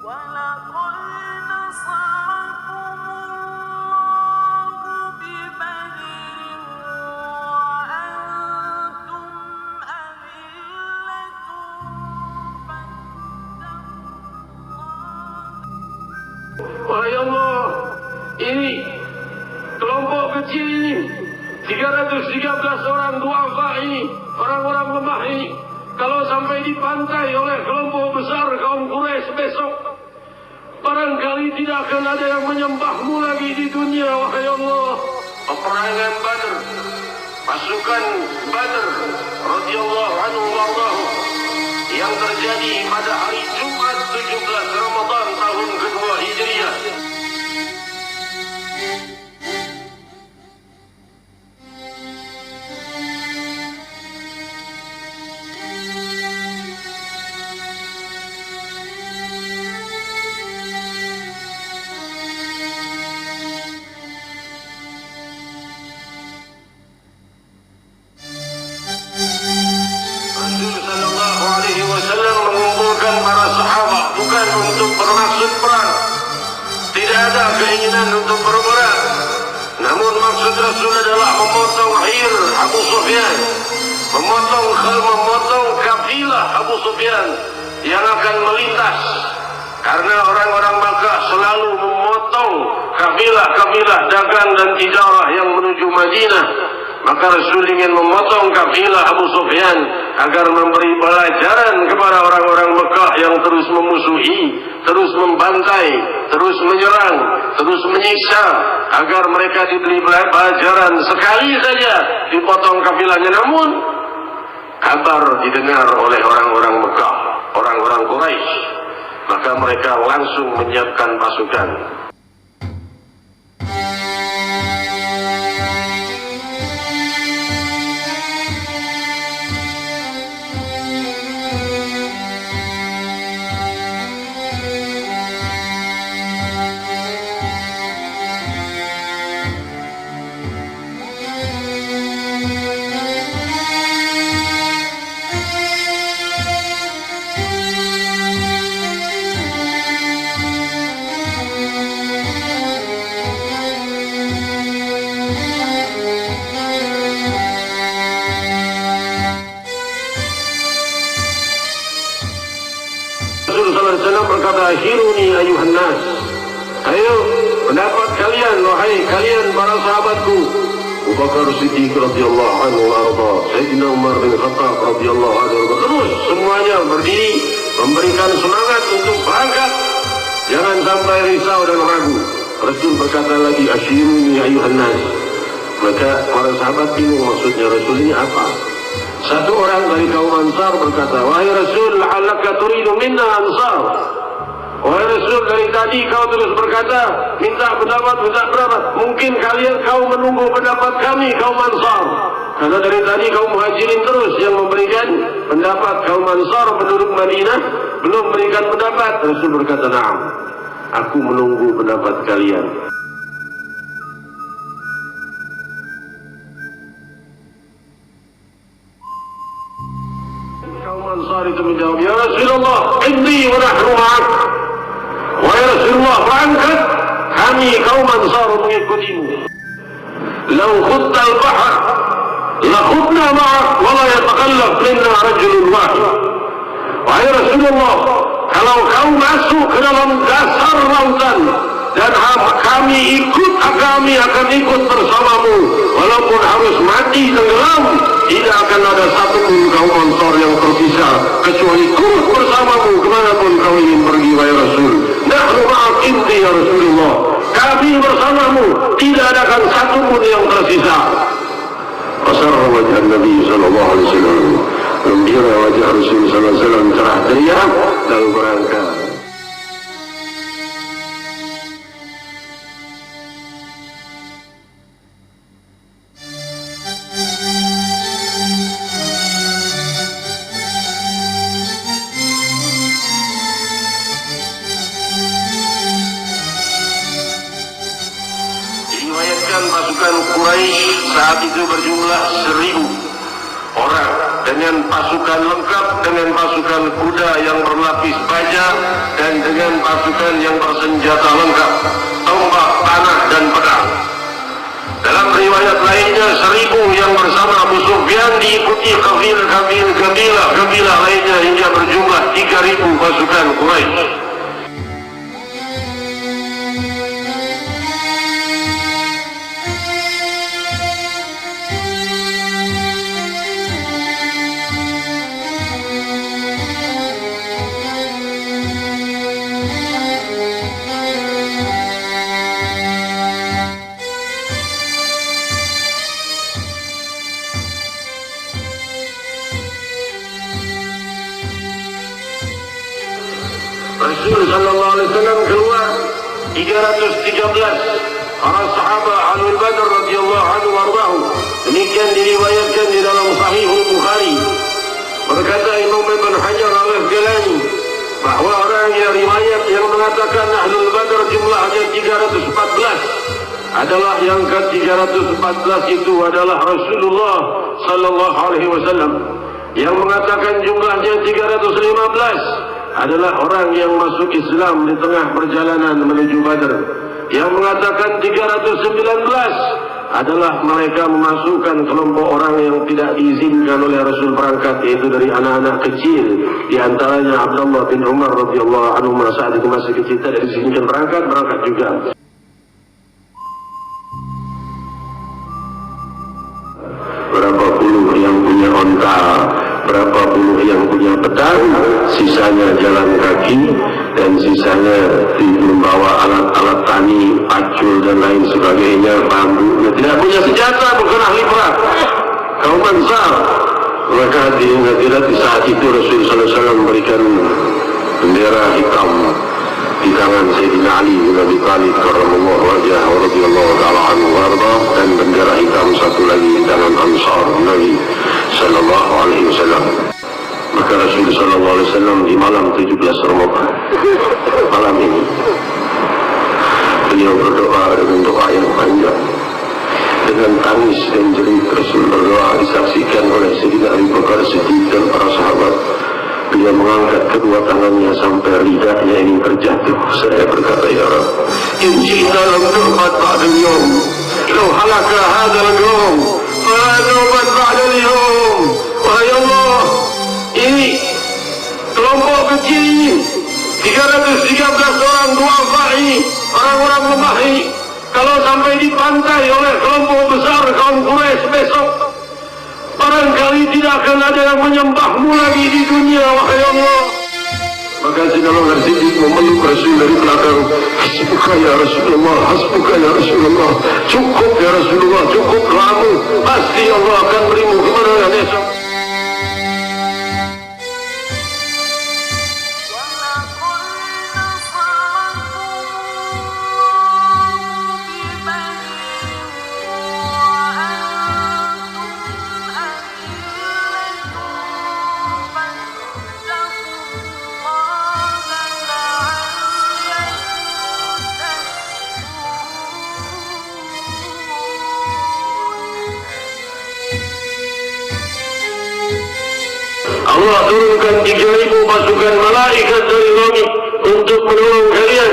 Wahai Allah, ini kelompok kecil ini, 313 orang duafa ini, orang-orang lemah ini, kalau sampai dipantai oleh kelompok besar kaum Quraisy besok, barangkali tidak akan ada yang menyembahmu lagi di dunia. Wahai Allah, peperangan Badr, pasukan Badr radhiyallahu anhu warḍahu yang terjadi pada hari Jumat 17 Ramadan tahun kedua Hijriah. Mengumpulkan para sahabat bukan untuk bermaksud perang, tidak ada keinginan untuk berperang, namun maksud Rasul adalah memotong akhir Abu Sufyan, memotong kafilah Abu Sufyan yang akan melintas, karena orang-orang Makkah selalu memotong kafilah dagang dan tijarah yang menuju Madinah. Maka Rasul ingin memotong kafilah Abu Sufyan agar memberi pelajaran kepada orang-orang Mekah yang terus memusuhi, terus membantai, terus menyerang, terus menyiksa, agar mereka diberi pelajaran. Sekali saja dipotong kafilahnya, namun kabar didengar oleh orang-orang Mekah, orang-orang Quraisy, maka mereka langsung menyiapkan pasukan. Berkata, "Akhiruni ayuhan nas." Ayo, pendapat kalian, wahai kalian para sahabatku. Abu Bakar Siddiq radhiyallahu anhu arda, Sayyidina Umar bin Khattab radhiyallahu anhu, terus semuanya berdiri memberikan semangat untuk berangkat. Jangan sampai risau dan ragu. Rasul berkata lagi, "Akhiruni ayuhan nas." Maka para sahabat bingung, maksudnya Rasul ini apa? Satu orang dari kaum Ansar berkata, "Wahai Rasul, la'allaka turidu minna Ansar." Wahai Rasul, dari tadi kau terus berkata, minta pendapat. Mungkin kau menunggu pendapat kami, kaum Ansar. Karena dari tadi kaum Muhajirin terus yang memberikan pendapat. Kaum Ansar penduduk Madinah belum berikan pendapat. Rasul berkata, "Na'am, aku menunggu pendapat kalian." Kaum Ansar itu menjawab, "Ya Rasulullah, inni wa nahnu ma'ak." Wahai Rasulullah, berangkat, kami kaum Ansar mengikutimu. "Lau khutta al-bahr la khutna ma'ak wa la yatakallaf minna rajulun wahid." Wahai Rasulullah, kalau kau masuk ke dalam dasar lautan dan kami akan ikut bersamamu, walaupun harus mati tenggelam, tidak akan ada satupun kaum Ansar yang tersisa kecuali ikut bersamamu kemanapun kau ingin pergi. Wahai Rasul, nahnu ma'ak inti ya Rasulullah, kami bersamamu, tidak ada akan satupun yang tersisa. Fasarra wajah Nabi sallallahu alaihi wasallam, gembira wajah Rasul sallallahu alaihi wasallam, cerah ceria, lalu berangkat. Pasukan Quraisy saat itu berjumlah 1000 orang dan dengan pasukan lengkap, dengan pasukan kuda yang berlapis baja, dan dengan pasukan yang bersenjata lengkap, tombak, panah, dan pedang. Dalam riwayat lainnya 1000 yang bersama Abu Sufyan diikuti kabilah lainnya hingga berjumlah 3000 pasukan Quraisy. Rasul sallallahu alaihi wasallam keluar 313 para sahabat Ahlul Badr radhiyallahu anhu warḍahu. Demikian diriwayatkan di dalam Sahih Bukhari. Berkata Imam Ibn Hajar al-Asqalani bahwa orang yang riwayat yang mengatakan Ahlul Badr jumlahnya 314 adalah yang ke-314 itu adalah Rasulullah sallallahu alaihi wasallam. Yang mengatakan jumlahnya 315 adalah orang yang masuk Islam di tengah perjalanan menuju Badr. Yang mengatakan 319 adalah mereka memasukkan kelompok orang yang tidak diizinkan oleh Rasul berangkat, yaitu dari anak-anak kecil, di antaranya Abdullah bin Umar radhiyallahu anhu saat itu masih kecil, tidak diizinkan berangkat juga. Berapa puluh yang punya onta, berapa puluh yang punya pedang, sisanya jalan kaki, dan sisanya membawa alat-alat tani, pacul dan lain sebagainya, bambu. Tidak punya senjata, bukan ahli perang, kaum Ansar. Maka di saat itu Rasulullah SAW memberikan bendera hitam di tangan Sayyidina Ali bin Abi Thalib karramallahu wajhahu wa radhiyallahu ta'ala anhu warda, dan bendera hitam satu lagi di tangan Ansar Nabi sallallahu alaihi wasallam. Maka Rasulullah sallallahu alaihi wasallam di malam 17 Ramadan, malam ini, beliau berdoa dengan doa yang panjang, dengan tangis dan jerit. Rasul berdoa disaksikan oleh Sayyidina Abu Bakar Siddiq dan para sahabat. Beliau mengangkat kedua tangannya sampai lidahnya ini terjatuh. Saya berkata, ya Rabb, in ji'na lam nu'bad ba'dal yawm, law halaka hadzal qawm fa nu'bad ba'dal yawm. Wahai Allah, ini kelompok kecil ini, 313 orang duafa ini, orang-orang lemah ini, kalau sampai dipantai oleh kelompok besar kaum Quraisy besok, barangkali tidak akan ada yang menyembahmu lagi di dunia, wahai Allah. Maka Sayyidina Abu Bakar Siddiq memeluk Rasul dari belakang. Hasbuka ya Rasulullah, hasbuka ya Rasulullah, cukup ya Rasulullah, cukup kamu, pasti Allah akan berimu kemenangan esok. Allah turunkan 3.000 pasukan malaikat dari langit untuk menolong kalian.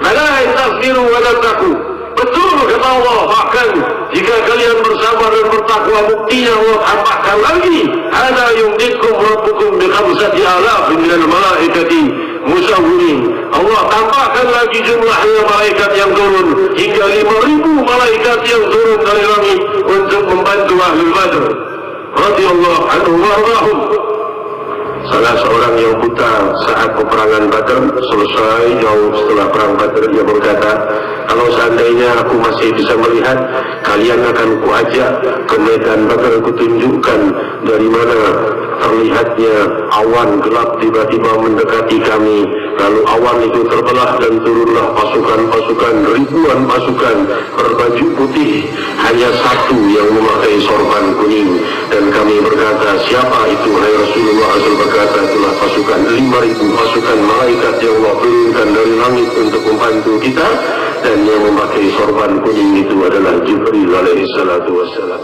Malaikat tasbiru wa tattaqu. Betul kata Allah, bahkan jika kalian bersabar dan bertakwa, buktinya Allah tambahkan lagi. Ada yumditkum rabbukum bi 5,000 minal malaikati musawwirin. Allah tambahkan lagi jumlahnya malaikat yang turun hingga 5.000 malaikat yang turun dari langit untuk membantu Ahlul Badr radhiyallahu anhu warḍahum. Salah seorang yang buta saat peperangan Badr selesai, jauh setelah perang Badr, dia berkata, kalau seandainya aku masih bisa melihat, kalian akan kuajak ke medan Badr, kutunjukkan dari mana terlihatnya awan gelap tiba-tiba mendekati kami. Lalu awan itu terbelah dan turunlah pasukan-pasukan, ribuan pasukan berbaju putih, hanya satu yang memakai sorban kuning. Dan kami berkata, siapa itu? Hai Rasulullah. Rasul berkata, itulah pasukan 5.000 pasukan malaikat yang Allah turunkan dari langit untuk membantu kita. Dan yang memakai sorban kuning itu adalah Jibril alaihi salatu wassalam.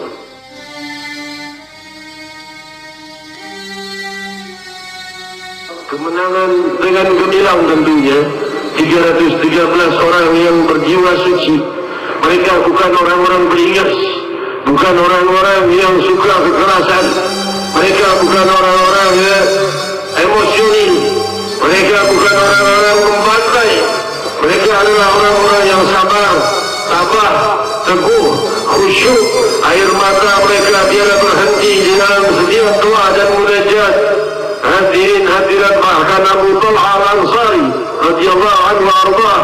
kemenangan dengan gemilang tentunya. 313 orang yang berjiwa suci. Mereka bukan orang-orang beringas, bukan orang-orang yang suka kekerasan, mereka bukan orang-orang yang emosional, mereka bukan orang-orang membantai. Mereka adalah orang-orang yang sabar, tabah, teguh, khusyuk. Air mata mereka tiada berhenti di dalam setiap doa dan munajat. Hadirin hadirat, bahkan Abu Talha Al-Ansari radhiyallahu anhu arda,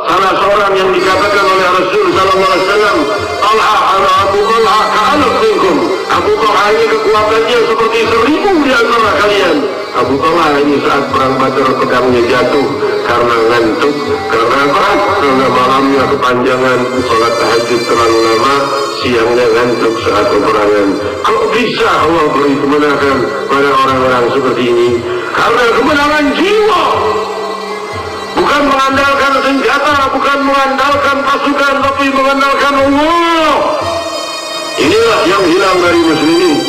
salah seorang yang dikatakan oleh Rasul sallallahu alaihi wasallam, Talha ala Abu Talha ka'alaf minkum. Abu Talha ini kekuatannya seperti 1000 di antara kalian. Abu Talha ini saat perang Badar pedangnya jatuh karena ngantuk, karena apa? Karena malamnya kepanjangan, sholat tahajud terlalu lama, siangnya ngantuk saat peperangan. Kok bisa Allah beri kemenangan pada orang-orang seperti ini? Karena kemenangan jiwa, bukan mengandalkan senjata, bukan mengandalkan pasukan, tapi mengandalkan Allah. Inilah yang hilang dari muslimin.